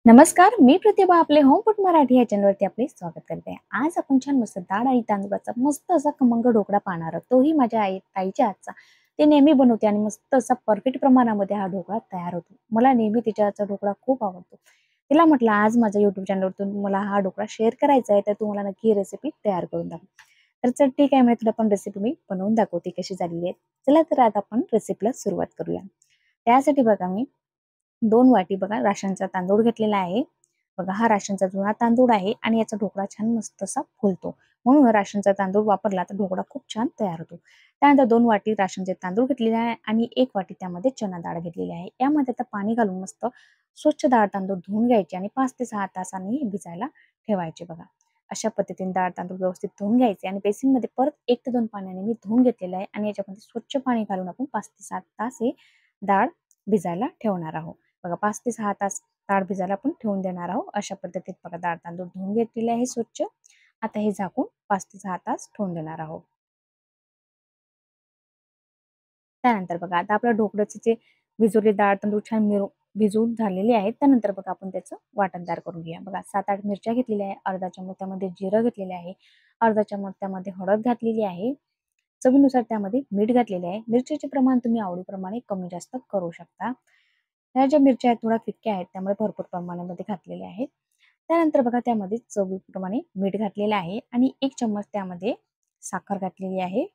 नमस्कार, मी प्रतिभा आपले home food Marathi या चॅनलवरती आपले स्वागत करते. आज आपण छान मस्त डाळ आणि तांदूळाचा मस्त असा खमंग ढोकळा पाहणार आहोत. तोही माझ्या ताईच्या हातचा. ते नेहमी बनवते आणि मस्त असा परफेक्ट प्रमाणामध्ये हा ढोकळा तयार होतो. मला नेहमी तिच्या हातचा ढोकळा खूप आवडतो. तिला म्हटलं आज माझ्या YouTube चॅनलवरतून मला हा ढोकळा शेअर करायचा आहे, तर तू मला नक्की रेसिपी तयार करून दाखव. तर चल ठीक आहे, मी तुला पण रेसिपी मी बनवून दाखवते कशी झालेली आहे. चला तर आता आपण रेसिपीला सुरुवात करूया. त्यासाठी बघा मी 2 वाटी बघा राशनचा तांदूळ घेतलेला आहे. बघा हा राशनचा जुना तांदूळ आहे आणि याचा ढोकळा छान मस्त असा फुलतो. म्हणून राशनचा तांदूळ वापरला तर ढोकळा खूप छान तयार होतो. त्यानंतर 2 वाटी राशनचे तांदूळ घेतलेले आहे आणि 1 वाटी त्यामध्ये चना डाळ घेतलेली आहे. यामध्ये आता पाणी घालून मस्त स्वच्छ डाळ तांदूळ धुवून घ्यायचे आणि 5 ते 6 तासांनी भिजायला ठेवायचे बघा. अशा पद्धतीने डाळ तांदूळ व्यवस्थित धुवून घ्यायचे आणि बेसिनमध्ये परत 1 ते 2 पाण्याने मी धुवून घेतलेलं आहे आणि याच्यामध्ये स्वच्छ पाणी घालून आपण 5 ते 7 तास हे डाळ भिजायला ठेवणार आहोत. बघा 5 ते 6 तास डाळ भिजायला आपण ठेवून देणार आहोत. अशा पद्धतीत बघा डाळ तांदूळ धुवून घेतलेले आहे स्वच्छ. आता हे झाकून 5 ते 6 तास ठेवून देणार आहोत. त्यानंतर बघा आता आपल्या ढोकळ्याचे जे भिजवले डाळ तांदूळ छान भिजवून झालेले आहेत. त्यानंतर बघा आपण त्याचं वाटण तयार करून घेऊया. बघा 7-8 मिरच्या घेतलेल्या आहे. अर्धा चमच त्यामध्ये जिरं घेतलेले आहे. अर्धा चमच त्यामध्ये हळद घातलेली आहे. चवीनुसार त्यामध्ये मीठ घातलेले आहे. मिरचीचे प्रमाण तुम्ही आवडीप्रमाणे कमी जास्त करू शकता. ह्या ज्या मिरच्या आहेत थोड्या फिक्क्या आहेत त्यामुळे भरपूर प्रमाणामध्ये घातलेल्या आहेत. त्यानंतर बघा त्यामध्ये चवीप्रमाणे मीठ घातलेलं आहे आणि 1 चम्मच त्यामध्ये साखर घातलेली आहे.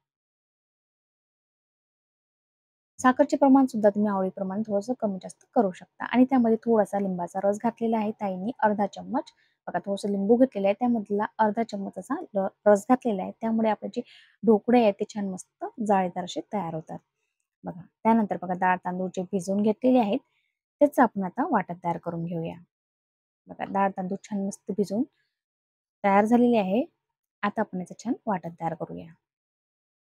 साखरचे प्रमाण सुद्धा तुम्ही आवडीप्रमाणे थोडंसं कमी जास्त करू शकता आणि त्यामध्ये थोडासा लिंबाचा रस घातलेला आहे ताईंनी अर्धा चम्मच. बघा थोडंसं लिंबू घेतलेलं आहे त्यामधला अर्धा चम्मच असा रस घातलेला आहे. त्यामुळे आपले जे ढोकळे आहेत ते छान मस्त जाळीदार असे तयार होतात. बघा त्यानंतर बघा डाळ तांदूळ जे भिजवून घेतलेले आहेत त्याचं आपण आता वाटण तयार करून घेऊया. बघा डाळ तांदूळ छान मस्त भिजून तयार झालेले आहे. आता आपण याचं छान वाटण तयार करूया.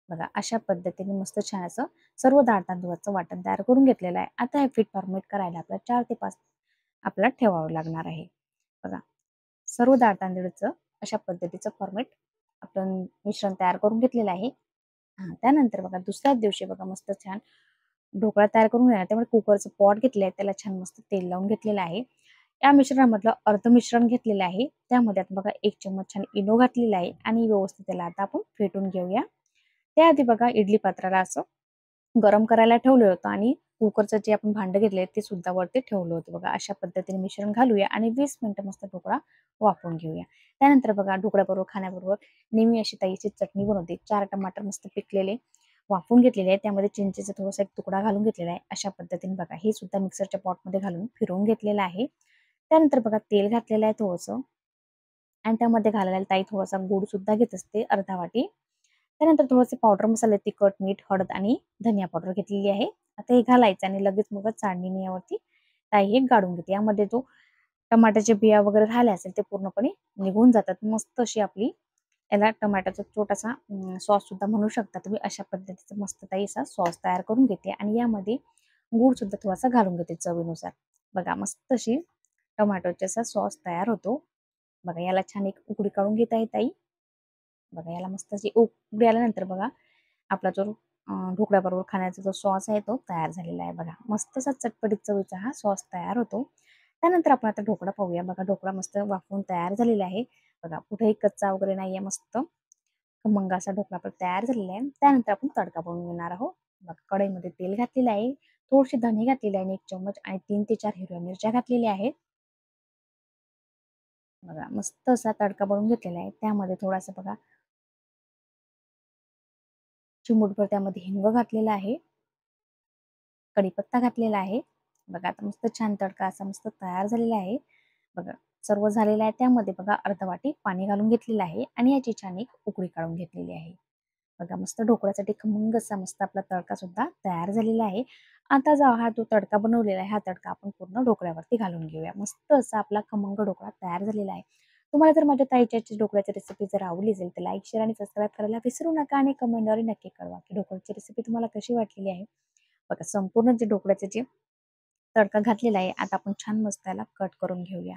बघा अशा पद्धतीने मस्त छान असं सर्व डाळ तांदूळाचं वाटण तयार करून घेतलेलं आहे. आता हे पीठ फॉर्मेट करायला आपल्याला 4 ते 5 आपल्याला ठेवावं लागणार आहे. बघा सर्व डाळ तांदूळाचं अशा पद्धतीचं फॉर्मेट आपण मिश्रण तयार करून घेतलेलं आहे. त्यानंतर बघा दुसऱ्याच दिवशी बघा मस्त छान ढोकळा तयार करून घेणार. त्यामुळे कुकरचं पॉट घेतलं आहे, त्याला छान मस्त तेल लावून घेतलेलं आहे. या मिश्रणामधलं अर्ध मिश्रण घेतलेलं आहे. त्यामध्ये आता बघा 1 चम्मच छान इनो घातलेला आहे आणि व्यवस्थित त्याला आता आपण फेटून घेऊया. त्याआधी बघा इडली पात्राला असं गरम करायला ठेवलं होतं आणि कुकरचं जे आपण भांडं घेतलंय ते सुद्धा वरती ठेवलं होतं बघा. अशा पद्धतीने मिश्रण घालूया आणि 20 मिनिटं मस्त ढोकळा वाफवून घेऊया. त्यानंतर बघा ढोकळ्याबरोबर खाण्याबरोबर नेहमी अशी ताईची चटणी बनवते. 4 टमाटर मस्त पिकलेले वाफवून घेतलेले आहे. त्यामध्ये चिंचेचा थोडासा एक तुकडा घालून घेतलेला आहे. अशा पद्धतीने बघा हे सुद्धा मिक्सरच्या पॉटमध्ये घालून फिरवून घेतलेलं आहे. त्यानंतर बघा तेल घातलेलं आहे थोडंसं आणि त्यामध्ये घालायला ताई थोडासा गूळ सुद्धा घेत असते अर्धा वाटी. त्यानंतर थोडेसे पावडर मसाले, तिखट, मीठ, हळद आणि धनिया पावडर घेतलेली आहे. आता हे घालायचं आणि लगेच मग चाळणीने यावरती ताई हे गाळून घेते. यामध्ये जो टमाट्याच्या बिया वगैरे राहिल्या असेल ते पूर्णपणे निघून जातात. मस्त अशी आपली याला टोमॅटोचा छोटासा सॉस सुद्धा म्हणू शकता तुम्ही. अशा पद्धतीचा मस्त ताई असा सॉस तयार करून घेते आणि यामध्ये गूळ सुद्धा थोडासा घालून घेते चवीनुसार. बघा मस्त अशी टोमॅटोचा असा सॉस तयार होतो. बघा याला छान एक उकळी काढून घेत आहे ताई. बघा याला मस्त अशी उकळी आल्यानंतर बघा आपला जो ढोकळ्याबरोबर खाण्याचा जो सॉस आहे तो तयार झालेला आहे बघा. मस्त असा चटपटीत चवीचा हा सॉस तयार होतो. त्यानंतर आपण आता ढोकळा पाहूया. बघा ढोकळा मस्त वाफवून तयार झालेला आहे. बघा कुठेही कच्चा वगैरे नाहीये. मस्त खमंग असा ढोकळा आपला तयार झालेला आहे. त्यानंतर आपण तडका बनवून घेणार आहोत. बघा कढईमध्ये तेल घातलेलं आहे. थोडीशी धने घातलेले आहे 1 चम्मच आणि 3 ते 4 हिरव्या मिरच्या घातलेल्या आहेत. बघा मस्त असा तडका बनवून घेतलेला आहे. त्यामध्ये थोडासा बघा चिमूटभर त्यामध्ये हिंग घातलेला आहे. कढीपत्ता घातलेला आहे. बघा आता मस्त छान तडका असा मस्त तयार झालेला आहे. बघा सर्व झालेलं आहे. त्यामध्ये बघा अर्धा वाटी पाणी घालून घेतलेलं आहे आणि याची छान एक उकळी काढून घेतलेली आहे. बघा मस्त ढोकळ्यासाठी खमंग असा मस्त आपला तडका सुद्धा तयार झालेला आहे. आता जो हा जो तडका बनवलेला आहे, हा तडका आपण पूर्ण ढोकळ्यावरती घालून घेऊया. मस्त असा आपला खमंग ढोकळा तयार झालेला आहे. तुम्हाला जर माझ्या ताईच्या ढोकळ्याची रेसिपी जर आवडली असेल तर लाईक, शेअर आणि सबस्क्राईब करायला विसरू नका आणि कमेंटद्वारे नक्की कळवा की ढोकळ्याची रेसिपी तुम्हाला कशी वाटलेली आहे. बघा संपूर्ण जे ढोकळ्याचे जे तडका घातलेला आहे, आता आपण छान मस्त त्याला कट करून घेऊया.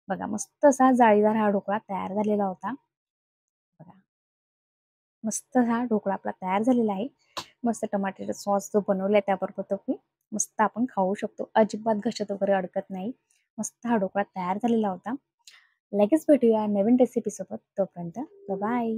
बघा मस्त असा जाळीदार हा ढोकळा तयार झालेला होता. बघा मस्त हा ढोकळा आपला तयार झालेला आहे. मस्त टमाट्याचा सॉस जो बनवलाय त्याबरोबर तुम्ही मस्त आपण खाऊ शकतो. अजिबात घशात वगैरे अडकत नाही. मस्त हा ढोकळा तयार झालेला होता. लगेच भेटूया नवीन रेसिपीसोबत. तोपर्यंत बाय.